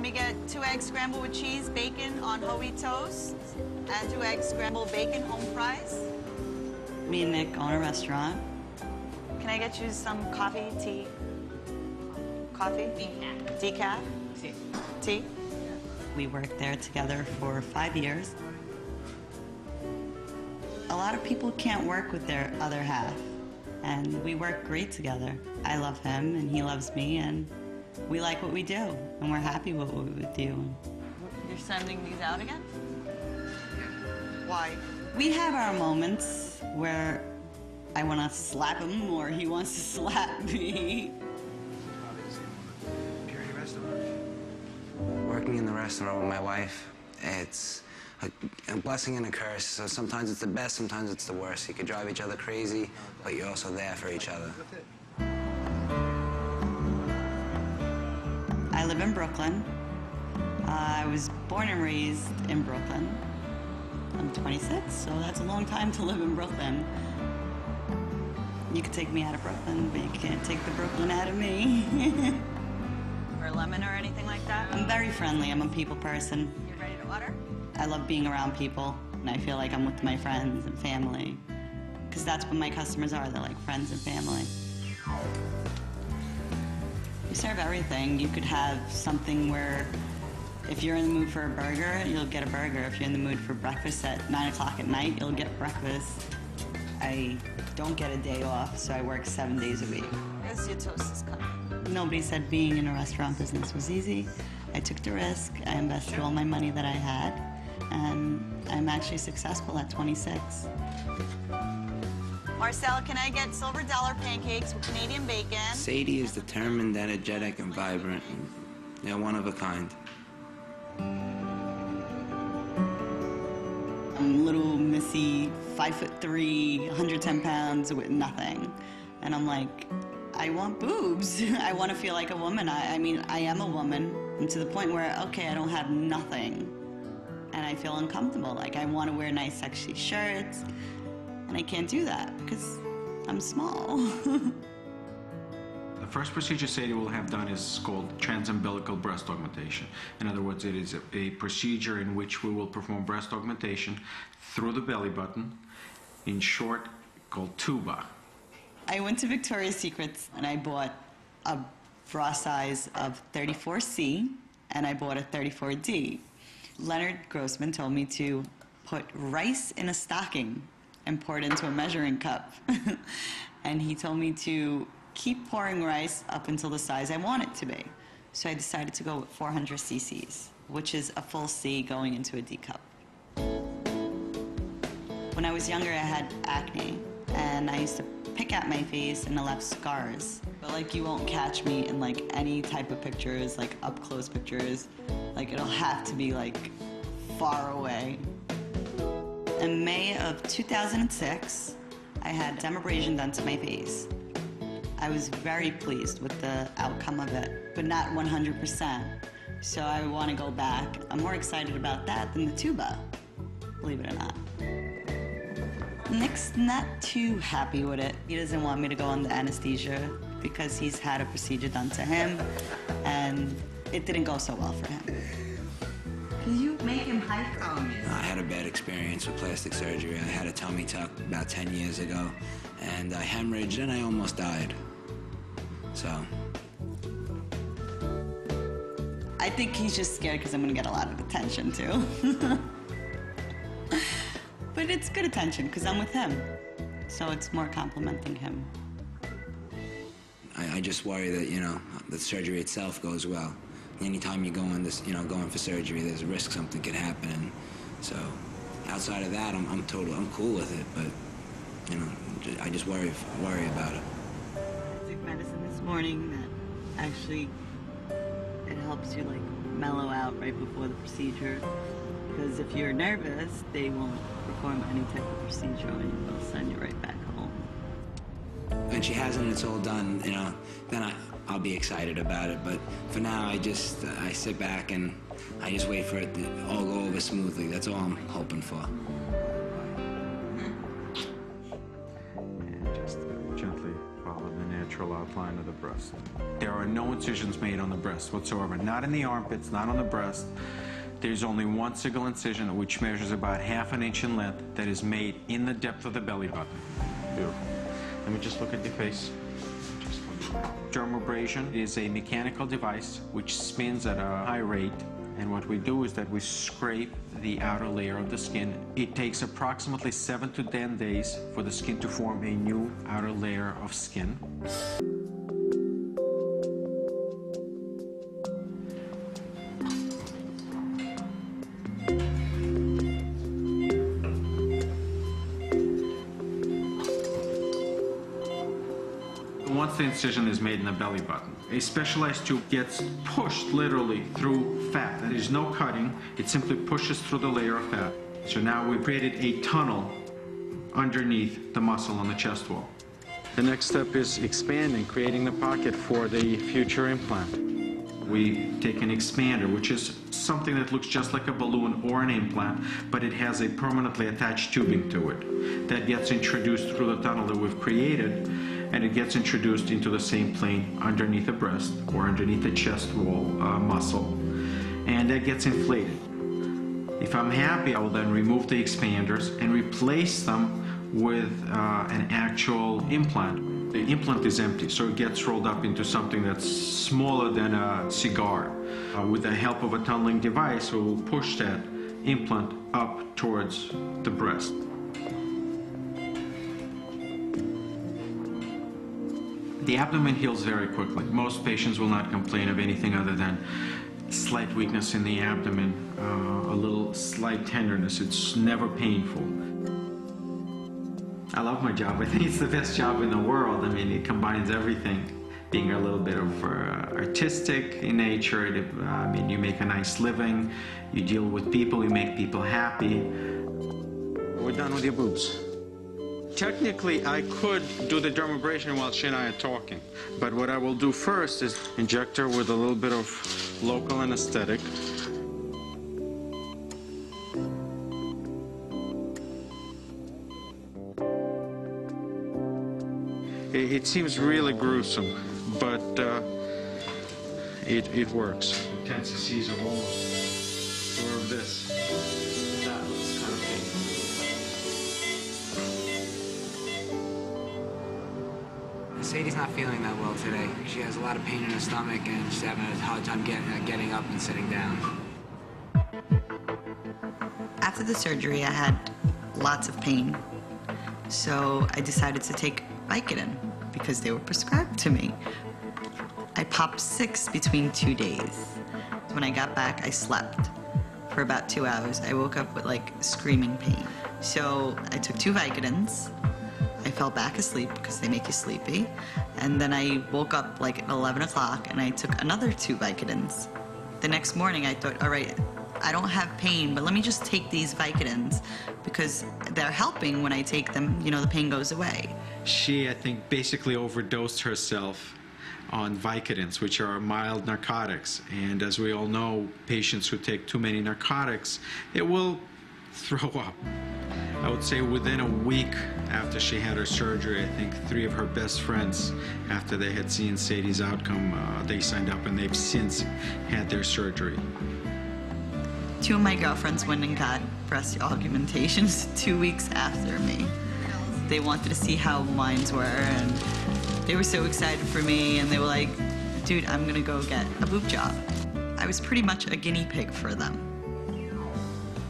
me get 2 eggs scrambled with cheese, bacon on whole wheat toast, and 2 eggs scrambled bacon, home fries. Me and Nick own a restaurant. Can I get you some coffee, tea? Coffee? Decaf. Decaf? Tea. Tea? We worked there together for 5 years. A lot of people can't work with their other half, and we work great together. I love him, and he loves me, and we like what we do, and we're happy with what we do. You're sending these out again? Why? We have our moments where I want to slap him or he wants to slap me. Working in the restaurant with my wife, it's a blessing and a curse. So sometimes it's the best, sometimes it's the worst. You could drive each other crazy, but you're also there for each other. I live in Brooklyn. I was born and raised in Brooklyn. I'm 26, so that's a long time to live in Brooklyn. You could take me out of Brooklyn, but you can't take the Brooklyn out of me. Or lemon or anything like that? I'm very friendly. I'm a people person. You ready to order? I love being around people, and I feel like I'm with my friends and family, because that's what my customers are. They're like friends and family. We serve everything. You could have something where if you're in the mood for a burger, you'll get a burger. If you're in the mood for breakfast at 9 o'clock at night, you'll get breakfast. I don't get a day off, so I work 7 days a week. As your toast is coming. Nobody said being in a restaurant business was easy. I took the risk. I invested all my money that I had, and I'm actually successful at 26. Marcel, can I get silver dollar pancakes with Canadian bacon? Sadie is determined, energetic, and vibrant. And they're one of a kind. I'm little Missy, 5'3", 110 pounds with nothing. And I'm like, I want boobs. I want to feel like a woman. I mean, I am a woman. I'm to the point where, okay, I don't have nothing. And I feel uncomfortable. Like, I want to wear nice, sexy shirts. And I can't do that because I'm small. The first procedure Sadie will have done is called Transumbilical breast augmentation. In other words, it is a procedure in which we will perform breast augmentation through the belly button, in short, called TUBA. I went to Victoria's Secrets and I bought a bra size of 34C and I bought a 34D. Leonard Grossman told me to put rice in a stocking and pour it into a measuring cup. And he told me to keep pouring rice up until the size I want it to be. So I decided to go with 400 cc's, which is a full C going into a D cup. When I was younger, I had acne, and I used to pick at my face and I left scars. But like, you won't catch me in like any type of pictures, like up close pictures. Like, it'll have to be like far away. In May of 2006, I had dermabrasion done to my face. I was very pleased with the outcome of it, but not 100%. So I want to go back. I'm more excited about that than the TUBA, believe it or not. Nick's not too happy with it. He doesn't want me to go under anesthesia because he's had a procedure done to him, and it didn't go so well for him. Can you make him hyper? I had a bad experience with plastic surgery. I had a tummy tuck about 10 years ago, and I hemorrhaged and I almost died. So. I think he's just scared because I'm going to get a lot of attention, too. But it's good attention because I'm with him. So it's more complimenting him. I just worry that, you know, the surgery itself goes well. Anytime you go in this, you know, going for surgery, there's a risk something could happen. And so outside of that, I'm cool with it. But, you know, I just worry about it. I took medicine this morning that actually it helps you like mellow out right before the procedure. Because if you're nervous, they won't perform any type of procedure on you. They'll send you right back home. When she has it and it's all done, you know, then I'll be excited about it. But for now, I sit back and I just wait for it to all go over smoothly. That's all I'm hoping for. And just gently follow the net natural outline of the breast. There are no incisions made on the breast whatsoever, not in the armpits, not on the breast. There's only one single incision, which measures about ½ an inch in length, that is made in the depth of the belly button. Beautiful. Let me just look at your face. Dermabrasion is a mechanical device which spins at a high rate, and what we do is that we scrape the outer layer of the skin. It takes approximately 7 to 10 days for the skin to form a new outer layer of skin. Once the incision is made in the belly button, a specialized tube gets pushed literally through fat. There is no cutting, it simply pushes through the layer of fat. So now we've created a tunnel underneath the muscle on the chest wall. The next step is expanding, creating the pocket for the future implant. We take an expander, which is something that looks just like a balloon or an implant, but it has a permanently attached tubing to it. That gets introduced through the tunnel that we've created, and it gets introduced into the same plane underneath the breast or underneath the chest wall muscle, and that gets inflated. If I'm happy, I will then remove the expanders and replace them with an actual implant. The implant is empty, so it gets rolled up into something that's smaller than a cigar. With the help of a tunneling device, we will push that implant up towards the breast. The abdomen heals very quickly. Most patients will not complain of anything other than slight weakness in the abdomen, a little slight tenderness. It's never painful. I love my job. I think it's the best job in the world. I mean, it combines everything. Being a little bit of artistic in nature. I mean, you make a nice living, you deal with people, you make people happy. We're done with your boobs. Technically, I could do the dermabrasion while she and I are talking, but what I will do first is inject her with a little bit of local anesthetic. It seems really gruesome, but it works. Intense disease of almost, or of this. That looks kind of painful. Sadie's not feeling that well today. She has a lot of pain in her stomach and she's having a hard time getting up and sitting down. After the surgery, I had lots of pain, so I decided to take Vicodin because they were prescribed to me. I popped 6 between 2 days. When I got back, I slept for about 2 hours. I woke up with like screaming pain. So I took 2 Vicodins. I fell back asleep because they make you sleepy. And then I woke up like at 11 o'clock and I took another 2 Vicodins. The next morning I thought, all right, I don't have pain, but let me just take these Vicodins because they're helping. When I take them, you know, the pain goes away. She, I think, basically overdosed herself on Vicodins, which are mild narcotics. And as we all know, patients who take too many narcotics, it will throw up. I would say within a week after she had her surgery, I think 3 of her best friends, after they had seen Sadie's outcome, they signed up and they've since had their surgery. 2 of my girlfriends went and got breast augmentations 2 weeks after me. They wanted to see how mine were, and they were so excited for me, and they were like, dude, I'm gonna go get a boob job. I was pretty much a guinea pig for them.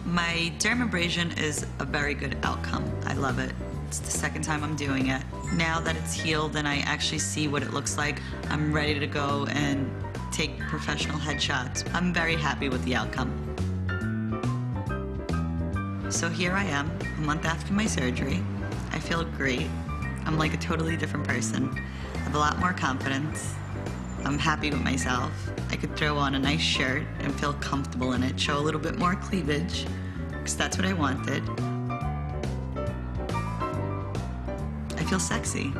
My dermabrasion is a very good outcome. I love it. It's the 2nd time I'm doing it. Now that it's healed and I actually see what it looks like, I'm ready to go and take professional headshots. I'm very happy with the outcome. So here I am, a month after my surgery. I feel great. I'm like a totally different person. I have a lot more confidence. I'm happy with myself. I could throw on a nice shirt and feel comfortable in it, show a little bit more cleavage, because that's what I wanted. I feel sexy.